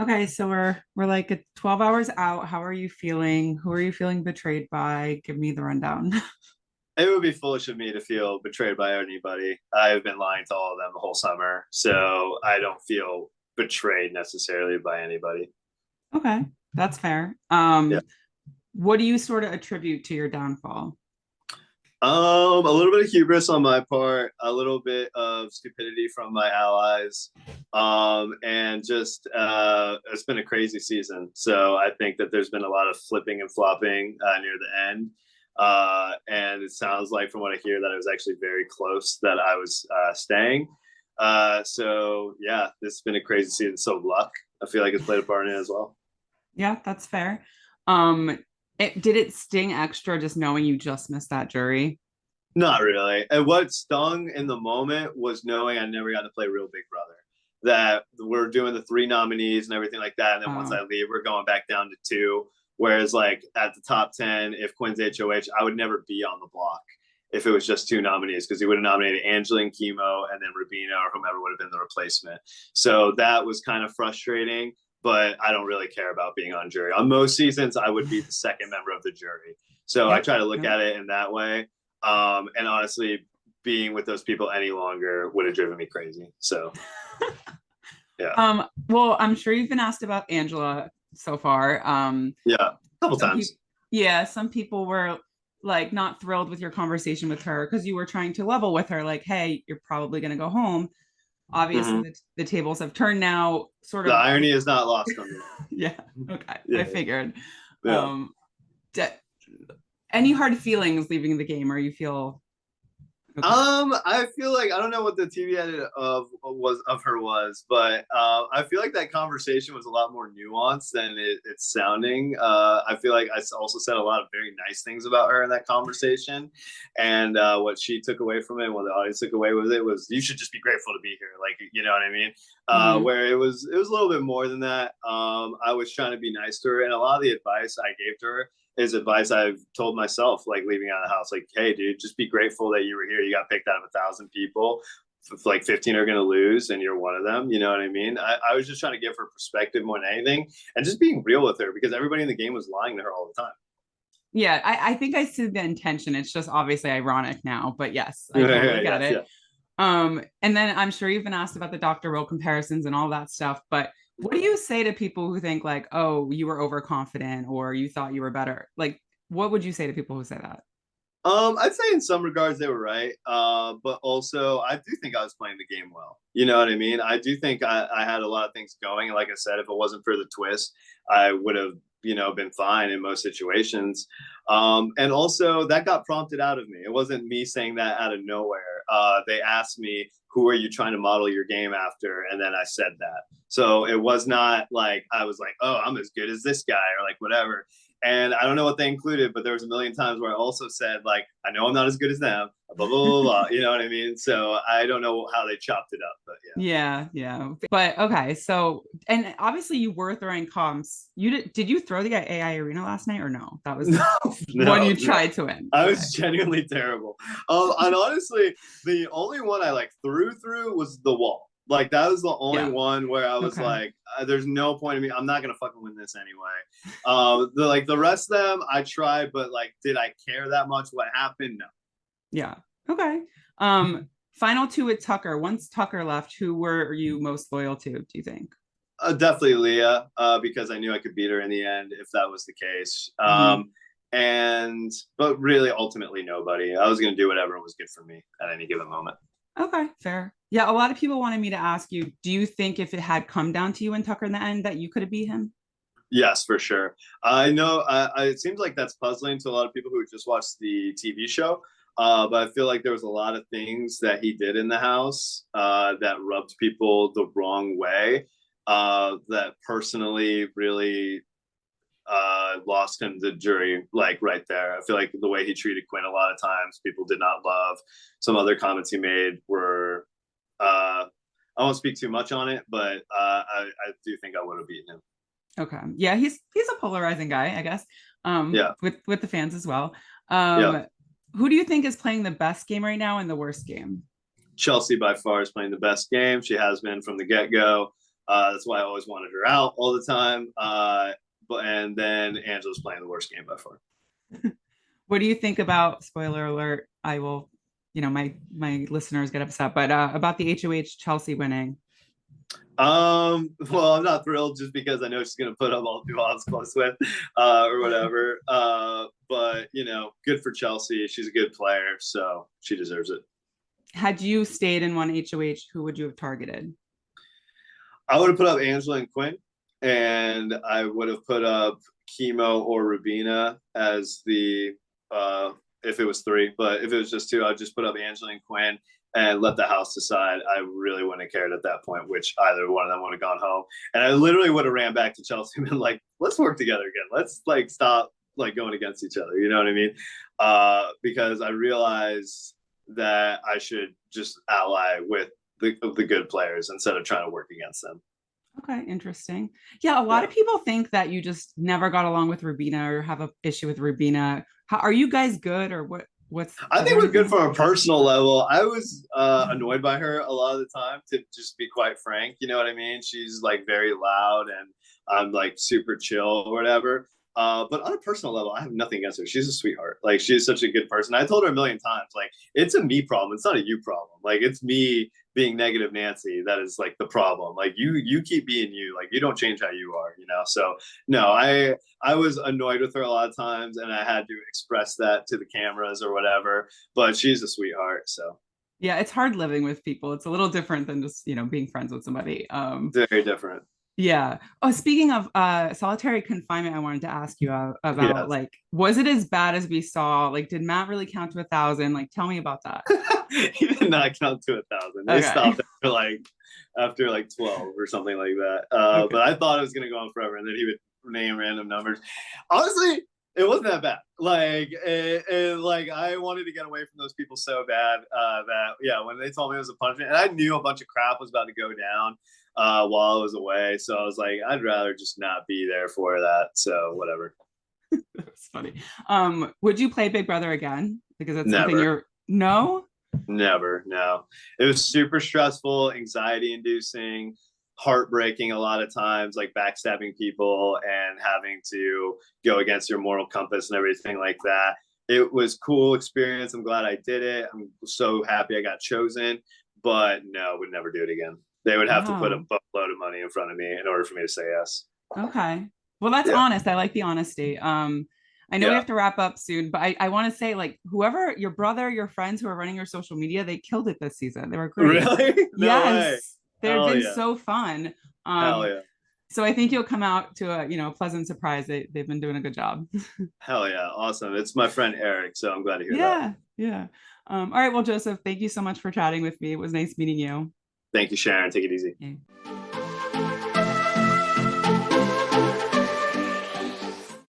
Okay, so we're like 12 hours out. How are you feeling? Who are you feeling betrayed by? Give me the rundown. It would be foolish of me to feel betrayed by anybody. I've been lying to all of them the whole summer, so I don't feel betrayed necessarily by anybody. Okay, that's fair. Yeah. What do you sort of attribute to your downfall? A little bit of hubris on my part, a little bit of stupidity from my allies, and just it's been a crazy season. So I think that there's been a lot of flipping and flopping near the end, and it sounds like from what I hear that it was actually very close that I was staying. So yeah, this has been a crazy season. So luck, I feel like it's played a part in it as well. Yeah, that's fair. Um, did it sting extra just knowing you just missed that jury? Not really. And what stung in the moment was knowing I never got to play Real Big Brother. That we're doing the three nominees and everything like that. And then once Oh, I leave, we're going back down to two. Whereas, like at the top 10, if Quinn's HOH, I would never be on the block if it was just two nominees because he would have nominated Angela and Chemo and then Rubina or whomever would have been the replacement. So that was kind of frustrating, but I don't really care about being on jury. On most seasons, I would be the second member of the jury. So I yep, try to look yep. at it in that way. And honestly, being with those people any longer would have driven me crazy. So yeah, Well, I'm sure you've been asked about Angela so far. yeah, a couple Some people, times. yeah, some people were like not thrilled with your conversation with her because you were trying to level with her, like, hey, you're probably going to go home. Obviously, Mm-hmm. the tables have turned now, sort The of. irony is not lost on me. Yeah, okay, I Yeah, figured. yeah. Um, d- any hard feelings leaving the game, or you feel okay? I feel like I don't know what the TV edit of her was, but I feel like that conversation was a lot more nuanced than it's sounding. I feel like I also said a lot of very nice things about her in that conversation, and what she took away from it, what the audience took away with it, was you should just be grateful to be here. Like you know what I mean? Mm-hmm. Where it was a little bit more than that. I was trying to be nice to her, and a lot of the advice I gave to her is advice I've told myself, like leaving out of the house, like, hey, dude, just be grateful that you were here. You got picked out of 1,000 people. Like 15 are going to lose, and you're one of them. You know what I mean? I was just trying to give her perspective more than anything, and just being real with her because everybody in the game was lying to her all the time. Yeah, I think I see the intention. It's just obviously ironic now, but yes, I totally get Yes, it. yeah. And then I'm sure you've been asked about the Dr. Role comparisons and all that stuff, but what do you say to people who think like, oh, you were overconfident or you thought you were better? Like, what would you say to people who say that? I'd say in some regards they were right, but also I do think I was playing the game well. You know what I mean? I do think I had a lot of things going. Like I said, if it wasn't for the twist, I would have been fine in most situations. And also that got prompted out of me. It wasn't me saying that out of nowhere. They asked me, "Who are you trying to model your game after?" And then I said that. So it was not like I was like, "Oh, I'm as good as this guy," or like whatever. And I don't know what they included, but there was a million times where I also said, like, I know I'm not as good as them, blah, blah, blah, blah. You know what I mean? So I don't know how they chopped it up, but yeah. Yeah, yeah. But okay, so and obviously you were throwing comps. Did you throw the AI arena last night or no? That was No, one you no. tried to win. I Okay. was genuinely terrible. And honestly, the only one I like threw was the wall. Like that was the only Yeah. one where I was Okay. like, there's no point in me. I'm not gonna fucking win this anyway. The rest of them I tried, but like, did I care that much what happened? No. Yeah. Okay. Final two with Tucker. Once Tucker left, who were you most loyal to, do you think? Definitely Leah, because I knew I could beat her in the end if that was the case. Mm-hmm. But really, ultimately, nobody. I was going to do whatever was good for me at any given moment. Okay, fair. Yeah, a lot of people wanted me to ask you, do you think if it had come down to you and Tucker in the end that you could have beat him? Yes, for sure. I know. It seems like that's puzzling to a lot of people who just watched the TV show. But I feel like there was a lot of things that he did in the house that rubbed people the wrong way. That personally really lost him the jury, like right there. I feel like the way he treated Quinn a lot of times, people did not love. Some other comments he made were, I won't speak too much on it, but I do think I would have beaten him. Okay. Yeah, he's a polarizing guy, I guess. Yeah, With the fans as well. yeah. Who do you think is playing the best game right now and the worst game? Chelsea by far is playing the best game. She has been from the get go. That's why I always wanted her out all the time. And then Angela's playing the worst game by far. What do you think about, spoiler alert, I will, my listeners get upset, but about the HOH Chelsea winning? Well, I'm not thrilled just because I know she's gonna put up all who I was close with, or whatever. But good for Chelsea. She's a good player, so she deserves it. Had you stayed in one HOH, who would you have targeted? I would have put up Angela and Quinn, and I would have put up Chemo or Rubina as the if it was three, but if it was just two, I'd just put up Angela and Quinn and let the house decide. I really wouldn't have cared at that point which either one of them would have gone home. And I literally would have ran back to Chelsea and been like, let's work together again. Let's like stop like going against each other. You know what I mean? Because I realized that I should just ally with the good players instead of trying to work against them. Okay, interesting. Yeah, a lot of people think that you just never got along with Rubina or have an issue with Rubina. Are you guys good, or what? I think we're good from a personal level. I was annoyed by her a lot of the time, to just be quite frank. You know what I mean? She's like very loud, and I'm like super chill or whatever. But on a personal level, I have nothing against her. She's a sweetheart. Like, she's such a good person. I told her a million times, like, it's a me problem. It's not a you problem. Like, it's me being negative Nancy that is like the problem. Like, you keep being you. Like, you don't change how you are, So no, I was annoyed with her a lot of times, and I had to express that to the cameras or whatever. But she's a sweetheart. So yeah, it's hard living with people. It's a little different than just being friends with somebody. Very different. Yeah. Oh, speaking of solitary confinement, I wanted to ask you about Yes. like, was it as bad as we saw? Like, did Matt really count to 1,000? Like, tell me about that. He did not count to 1,000. They Okay. stopped after like 12 or something like that. Okay. But I thought it was gonna go on forever, and then he would name random numbers. Honestly, it wasn't that bad. Like I wanted to get away from those people so bad that yeah, when they told me it was a punishment, and I knew a bunch of crap was about to go down while I was away, so I was like, I'd rather just not be there for that. So whatever. That's funny. Would you play Big Brother again? Because it's something Never. you're no? Never, no. It was super stressful, anxiety inducing, heartbreaking a lot of times, like backstabbing people and having to go against your moral compass and everything like that. It was cool experience. I'm glad I did it. I'm so happy I got chosen, but no, would never do it again. They would have to put a Wow. boatload of money in front of me in order for me to say yes. Okay. Well, that's Yeah. honest. I like the honesty. I know we Yeah. have to wrap up soon, but I want to say, like, whoever your brother, your friends who are running your social media, they killed it this season. They were great. Really? No way. Yes, they've Hell been yeah. so fun. Hell yeah. So I think you'll come out to a pleasant surprise. They've been doing a good job. Hell yeah. Awesome. It's my friend Eric, so I'm glad to hear that. Yeah, yeah. All right. Well, Joseph, thank you so much for chatting with me. It was nice meeting you. Thank you, Sharon. Take it easy. Yeah.